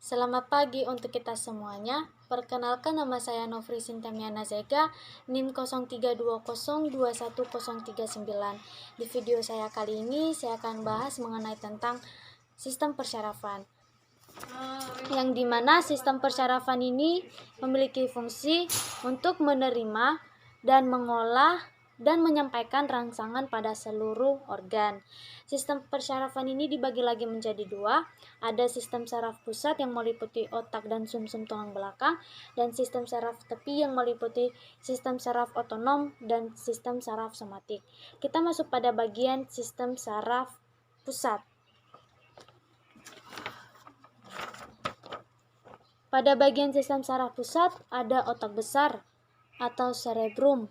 Selamat pagi untuk kita semuanya. Perkenalkan, nama saya Nofri Sintamiana Zega, NIM 0320210039. Di video saya kali ini, saya akan bahas mengenai tentang sistem persyarafan. Yang dimana sistem persyarafan ini memiliki fungsi untuk menerima dan mengolah dan menyampaikan rangsangan pada seluruh organ. Sistem persyarafan ini dibagi lagi menjadi dua. Ada sistem saraf pusat yang meliputi otak dan sumsum tulang belakang, dan sistem saraf tepi yang meliputi sistem saraf otonom dan sistem saraf somatik. Kita masuk pada bagian sistem saraf pusat. Pada bagian sistem saraf pusat ada otak besar atau cerebrum.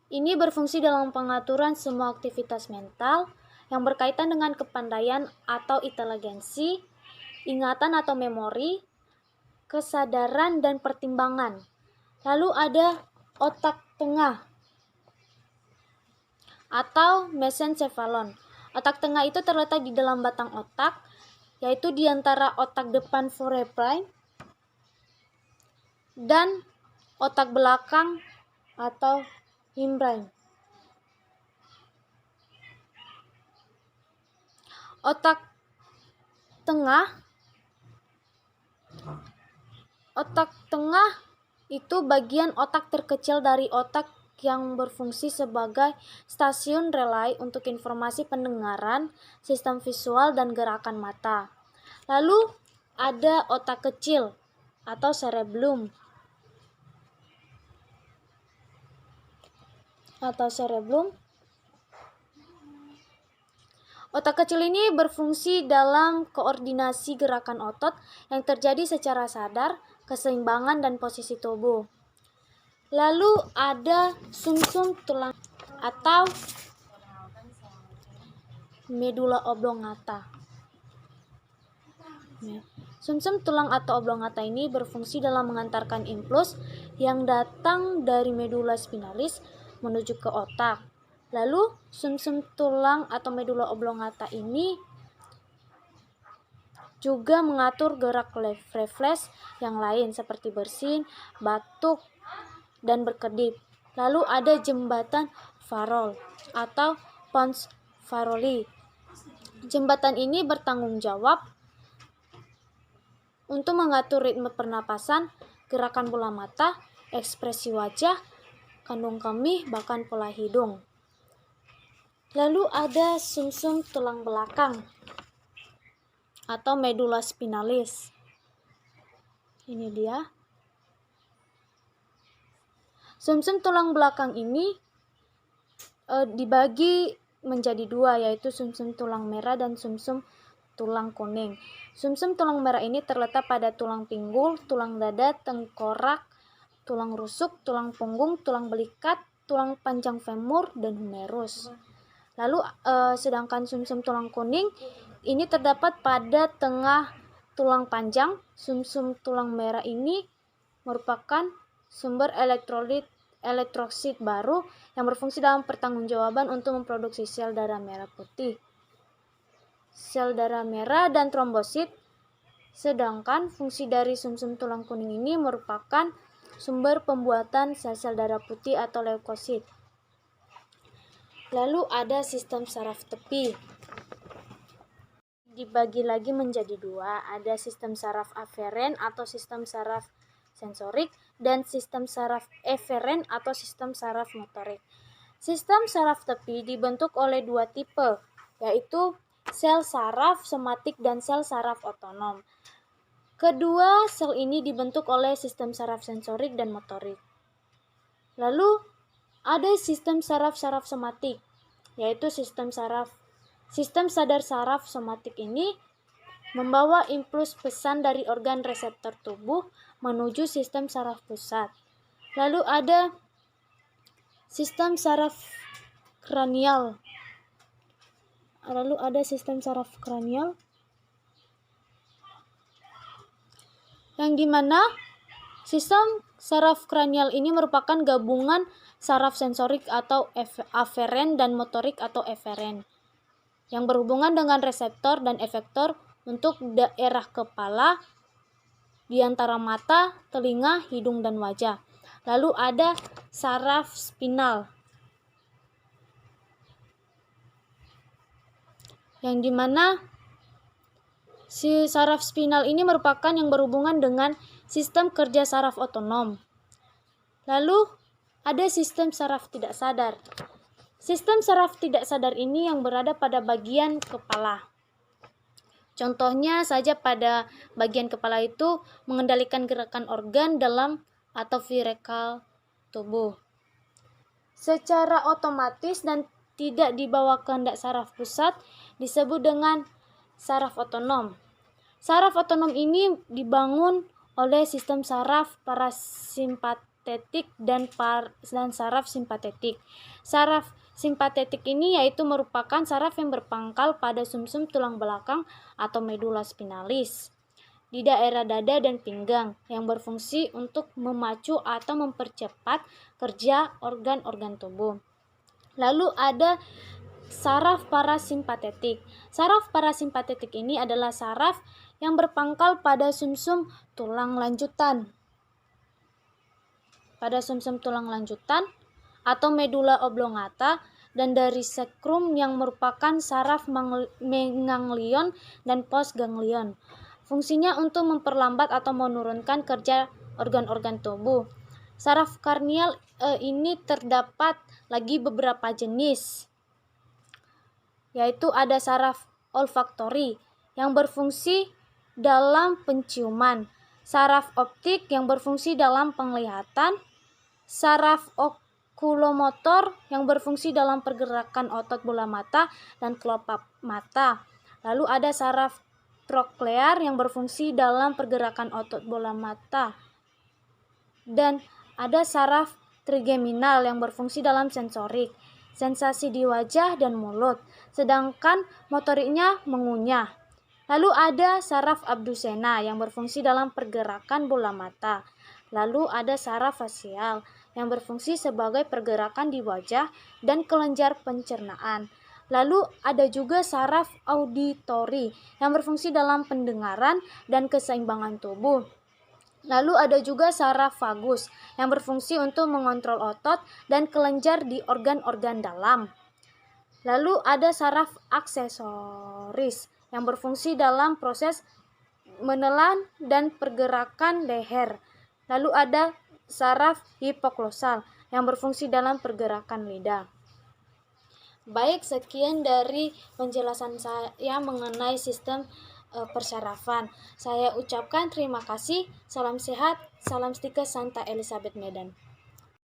Ini berfungsi dalam pengaturan semua aktivitas mental yang berkaitan dengan kepandaian atau inteligensi, ingatan atau memori, kesadaran dan pertimbangan. Lalu ada otak tengah atau mesencephalon. Otak tengah itu terletak di dalam batang otak, yaitu di antara otak depan forebrain dan otak belakang atau hindbrain. Otak tengah itu bagian otak terkecil dari otak yang berfungsi sebagai stasiun relay untuk informasi pendengaran, sistem visual, dan gerakan mata. Lalu ada otak kecil atau cerebellum. Otak kecil ini berfungsi dalam koordinasi gerakan otot yang terjadi secara sadar, keseimbangan, dan posisi tubuh. Lalu ada sumsum tulang atau medula oblongata. Sumsum tulang atau oblongata ini berfungsi dalam mengantarkan impuls yang datang dari medula spinalis menuju ke otak. Lalu sumsum tulang atau medula oblongata ini juga mengatur gerak refleks yang lain seperti bersin, batuk, dan berkedip. Lalu ada jembatan Farol atau pons Farolli. Jembatan ini bertanggung jawab untuk mengatur ritme pernapasan, gerakan bola mata, ekspresi wajah, kandung kemih, bahkan pola hidung. Lalu ada sumsum tulang belakang atau medula spinalis. Ini dia. Sumsum tulang belakang ini dibagi menjadi dua, yaitu sumsum tulang merah dan sumsum tulang kuning. Sumsum tulang merah ini terletak pada tulang pinggul, tulang dada, tengkorak, tulang rusuk, tulang punggung, tulang belikat, tulang panjang femur, dan humerus. Lalu sedangkan sumsum tulang kuning ini terdapat pada tengah tulang panjang. Sumsum tulang merah ini merupakan sumber elektrosit baru yang berfungsi dalam pertanggungjawaban untuk memproduksi sel darah merah putih, sel darah merah, dan trombosit. Sedangkan fungsi dari sumsum tulang kuning ini merupakan sumber pembuatan sel-sel darah putih atau leukosit. Lalu ada sistem saraf tepi. Dibagi lagi menjadi dua, ada sistem saraf aferen atau sistem saraf sensorik dan sistem saraf eferen atau sistem saraf motorik. Sistem saraf tepi dibentuk oleh dua tipe, yaitu sel saraf somatik dan sel saraf otonom. Kedua sel ini dibentuk oleh sistem saraf sensorik dan motorik. Lalu ada sistem saraf-saraf somatik, yaitu sistem sadar saraf somatik ini membawa impuls pesan dari organ reseptor tubuh menuju sistem saraf pusat. Lalu ada sistem saraf kranial. Yang dimana sistem saraf kranial ini merupakan gabungan saraf sensorik atau aferen dan motorik atau eferen yang berhubungan dengan reseptor dan efektor untuk daerah kepala, di antara mata, telinga, hidung, dan wajah. Lalu ada saraf spinal, yang dimana si saraf spinal ini merupakan yang berhubungan dengan sistem kerja saraf otonom. Lalu ada sistem saraf tidak sadar. Sistem saraf tidak sadar ini yang berada pada bagian kepala. Contohnya saja pada bagian kepala itu mengendalikan gerakan organ dalam atau virekal tubuh secara otomatis dan tidak di bawah kehendak saraf pusat disebut dengan saraf otonom. Saraf otonom ini dibangun oleh sistem saraf parasimpatetik dan saraf simpatetik. Saraf simpatetik ini yaitu merupakan saraf yang berpangkal pada sumsum tulang belakang atau medula spinalis di daerah dada dan pinggang yang berfungsi untuk memacu atau mempercepat kerja organ-organ tubuh. Lalu ada saraf parasimpatetik. Saraf parasimpatetik ini adalah saraf yang berpangkal pada sumsum tulang lanjutan. Pada sumsum tulang lanjutan atau medula oblongata dan dari sekrum yang merupakan saraf meganglion dan postganglion. Fungsinya untuk memperlambat atau menurunkan kerja organ-organ tubuh. Saraf karnial ini terdapat lagi beberapa jenis, yaitu ada saraf olfaktori yang berfungsi dalam penciuman, saraf optik yang berfungsi dalam penglihatan, saraf okulomotor yang berfungsi dalam pergerakan otot bola mata dan kelopak mata. Lalu ada saraf troklear yang berfungsi dalam pergerakan otot bola mata. Dan ada saraf trigeminal yang berfungsi dalam sensorik, sensasi di wajah dan mulut, sedangkan motoriknya mengunyah. Lalu ada saraf abducena yang berfungsi dalam pergerakan bola mata. Lalu ada saraf fasial yang berfungsi sebagai pergerakan di wajah dan kelenjar pencernaan. Lalu ada juga saraf auditori yang berfungsi dalam pendengaran dan keseimbangan tubuh. Lalu ada juga saraf vagus yang berfungsi untuk mengontrol otot dan kelenjar di organ-organ dalam. Lalu ada saraf aksesoris yang berfungsi dalam proses menelan dan pergerakan leher. Lalu ada saraf hipoglosal yang berfungsi dalam pergerakan lidah. Baik, sekian dari penjelasan saya mengenai sistem persarafan. Saya ucapkan terima kasih. Salam sehat, salam stika Santa Elizabeth Medan.